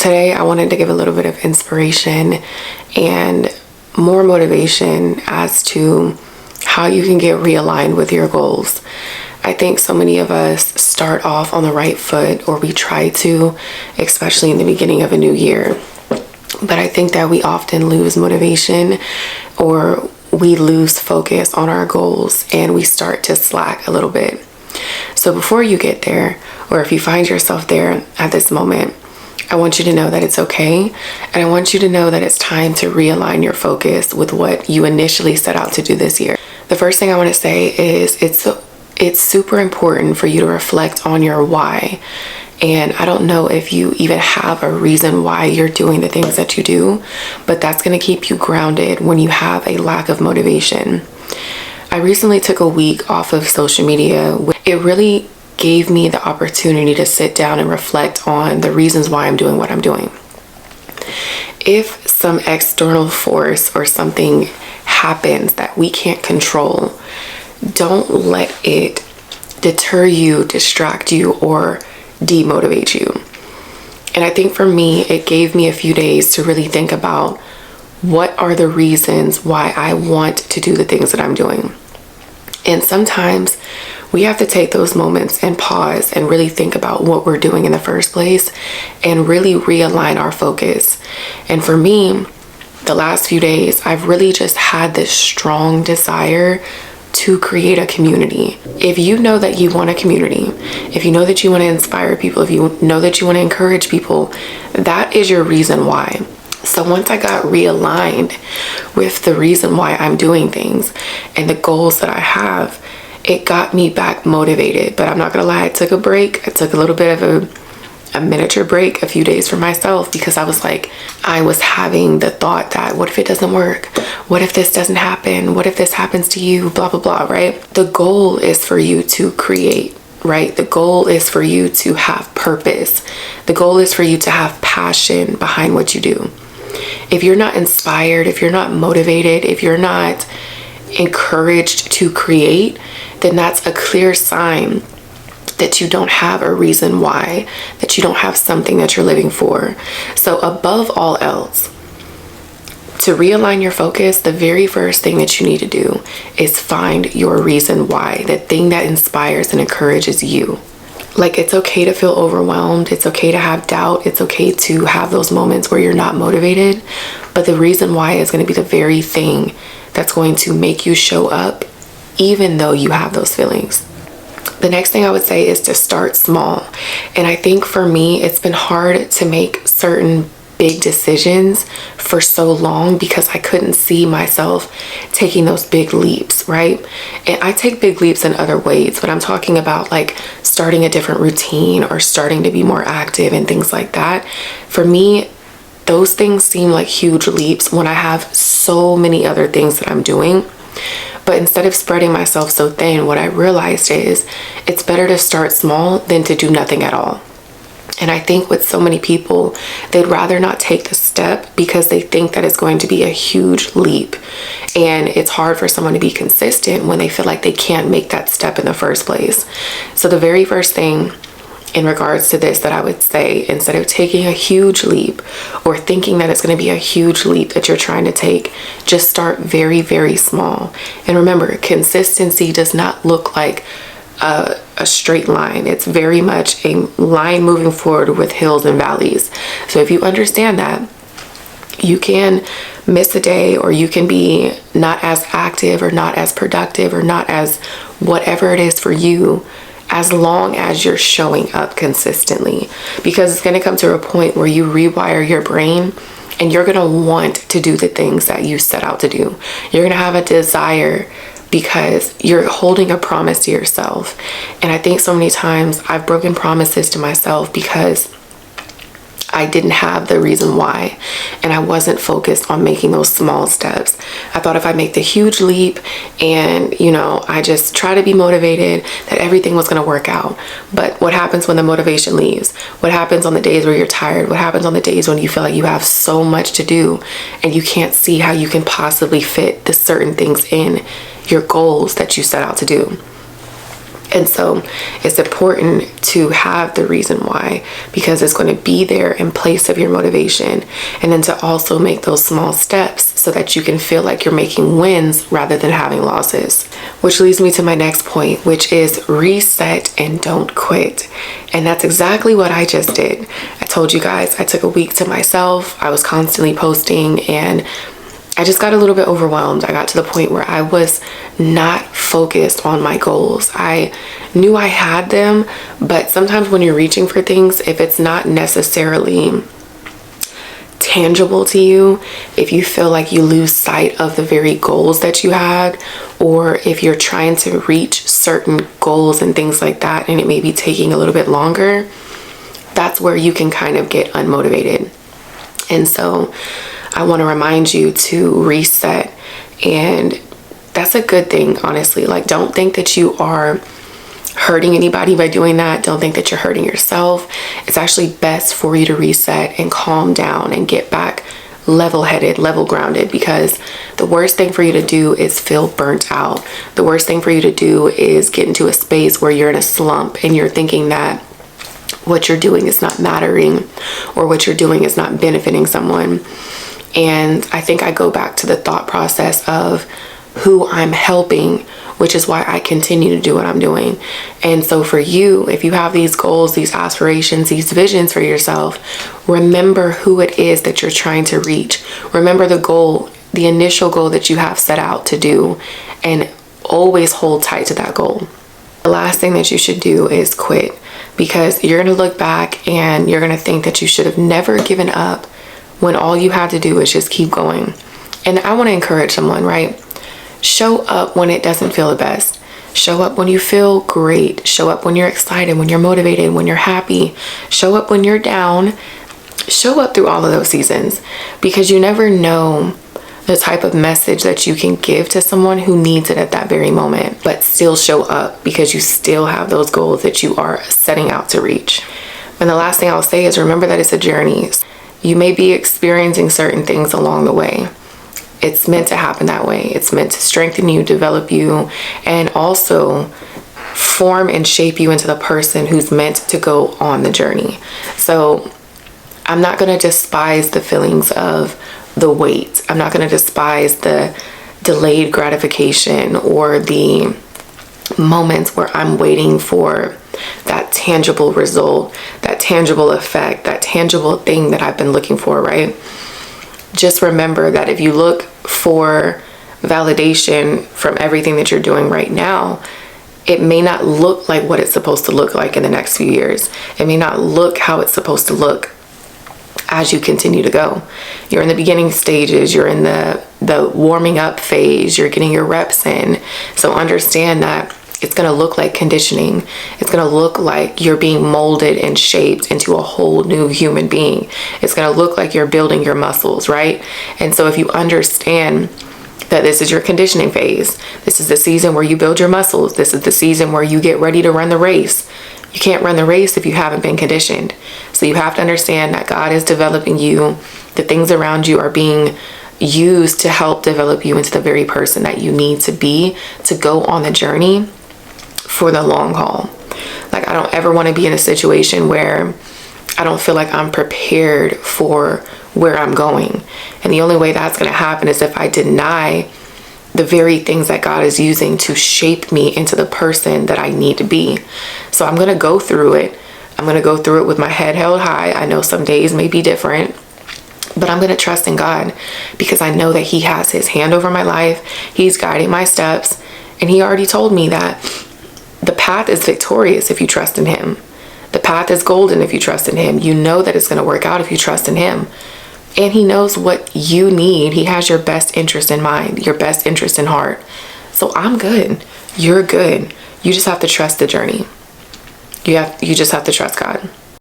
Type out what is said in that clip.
today I wanted to give a little bit of inspiration and more motivation as to how you can get realigned with your goals. I think so many of us start off on the right foot, or we try to, especially in the beginning of a new year. But I think that we often lose motivation, or we lose focus on our goals, and we start to slack a little bit. So before you get there, or if you find yourself there at this moment, I want you to know that it's okay. And I want you to know that it's time to realign your focus with what you initially set out to do this year. The first thing I want to say is it's super important for you to reflect on your why. And I don't know if you even have a reason why you're doing the things that you do, but that's going to keep you grounded when you have a lack of motivation. I recently took a week off of social media. It really gave me the opportunity to sit down and reflect on the reasons why I'm doing what I'm doing. If some external force or something happens that we can't control, don't let it deter you, distract you, or demotivate you. And I think for me, it gave me a few days to really think about what are the reasons why I want to do the things that I'm doing. And sometimes we have to take those moments and pause and really think about what we're doing in the first place and really realign our focus. And for me, the last few days, I've really just had this strong desire to create a community. If you know that you want a community, if you know that you want to inspire people, if you know that you want to encourage people, that is your reason why. So once I got realigned with the reason why I'm doing things and the goals that I have, it got me back motivated. But I'm not gonna lie, I took a break. I took a little bit of a miniature break, a few days for myself, because I was having the thought that, what if it doesn't work? What if this doesn't happen? What if this happens to you? Blah, blah, blah, right? The goal is for you to create, right? The goal is for you to have purpose. The goal is for you to have passion behind what you do. If you're not inspired, if you're not motivated, if you're not encouraged to create, then that's a clear sign that you don't have a reason why, that you don't have something that you're living for. So above all else, to realign your focus, the very first thing that you need to do is find your reason why, the thing that inspires and encourages you. Like, it's okay to feel overwhelmed. It's okay to have doubt. It's okay to have those moments where you're not motivated. But the reason why is going to be the very thing that's going to make you show up, even though you have those feelings. The next thing I would say is to start small. And I think for me, it's been hard to make certain big decisions for so long because I couldn't see myself taking those big leaps, right? And I take big leaps in other ways, but I'm talking about like starting a different routine or starting to be more active and things like that. For me, those things seem like huge leaps when I have so many other things that I'm doing. But instead of spreading myself so thin, what I realized is it's better to start small than to do nothing at all. And I think with so many people, they'd rather not take the step because they think that it's going to be a huge leap. And it's hard for someone to be consistent when they feel like they can't make that step in the first place. So the very first thing in regards to this that I would say, instead of taking a huge leap or thinking that it's going to be a huge leap that you're trying to take, just start very, very small. And remember, consistency does not look like a straight line. It's very much a line moving forward with hills and valleys. So if you understand that, you can miss a day, or you can be not as active or not as productive or not as whatever it is for you, as long as you're showing up consistently. Because it's going to come to a point where you rewire your brain and you're going to want to do the things that you set out to do. You're going to have a desire because you're holding a promise to yourself. And I think so many times I've broken promises to myself because I didn't have the reason why, and I wasn't focused on making those small steps. I thought if I make the huge leap and, I just try to be motivated, that everything was going to work out. But what happens when the motivation leaves? What happens on the days where you're tired? What happens on the days when you feel like you have so much to do and you can't see how you can possibly fit the certain things in your goals that you set out to do? And so it's important to have the reason why, because it's going to be there in place of your motivation. And then to also make those small steps so that you can feel like you're making wins rather than having losses. Which leads me to my next point, which is reset and don't quit. And that's exactly what I just did. I told you guys I took a week to myself. I was constantly posting and I just got a little bit overwhelmed. I got to the point where I was not focused on my goals. I knew I had them, but sometimes when you're reaching for things, if it's not necessarily tangible to you, if you feel like you lose sight of the very goals that you had, or if you're trying to reach certain goals and things like that, and it may be taking a little bit longer, that's where you can kind of get unmotivated. And so I want to remind you to reset, and that's a good thing, honestly. Like, don't think that you are hurting anybody by doing that. Don't think that you're hurting yourself. It's actually best for you to reset and calm down and get back level-headed, level-grounded, because the worst thing for you to do is feel burnt out. The worst thing for you to do is get into a space where you're in a slump and you're thinking that what you're doing is not mattering or what you're doing is not benefiting someone. And I think I go back to the thought process of who I'm helping, which is why I continue to do what I'm doing. And so for you, if you have these goals, these aspirations, these visions for yourself, remember who it is that you're trying to reach. Remember the goal, the initial goal that you have set out to do, and always hold tight to that goal. The last thing that you should do is quit, because you're going to look back and you're going to think that you should have never given up when all you had to do is just keep going. And I want to encourage someone, right? Show up when it doesn't feel the best. Show up when you feel great. Show up when you're excited, when you're motivated, when you're happy. Show up when you're down. Show up through all of those seasons, because you never know the type of message that you can give to someone who needs it at that very moment, but still show up because you still have those goals that you are setting out to reach. And the last thing I'll say is remember that it's a journey. You may be experiencing certain things along the way. It's meant to happen that way. It's meant to strengthen you, develop you, and also form and shape you into the person who's meant to go on the journey. So I'm not going to despise the feelings of the wait. I'm not going to despise the delayed gratification or the moments where I'm waiting for that tangible result, that tangible effect, that tangible thing that I've been looking for, right? Just remember that if you look for validation from everything that you're doing right now, it may not look like what it's supposed to look like in the next few years. It may not look how it's supposed to look as you continue to go. You're in the beginning stages, you're in the warming up phase, you're getting your reps in. So understand that it's going to look like conditioning. It's going to look like you're being molded and shaped into a whole new human being. It's going to look like you're building your muscles, right? And so if you understand that this is your conditioning phase, this is the season where you build your muscles, this is the season where you get ready to run the race. You can't run the race if you haven't been conditioned. So you have to understand that God is developing you. The things around you are being used to help develop you into the very person that you need to be to go on the journey for the long haul. Like, I don't ever want to be in a situation where I don't feel like I'm prepared for where I'm going. And the only way that's going to happen is if I deny the very things that God is using to shape me into the person that I need to be. So I'm going to go through it. I'm going to go through it with my head held high. I know some days may be different, but I'm going to trust in God because I know that He has His hand over my life. He's guiding my steps. And He already told me that the path is victorious if you trust in Him. The path is golden if you trust in Him. You know that it's going to work out if you trust in Him. And He knows what you need. He has your best interest in mind, your best interest in heart. So I'm good. You're good. You just have to trust the journey. You just have to trust God.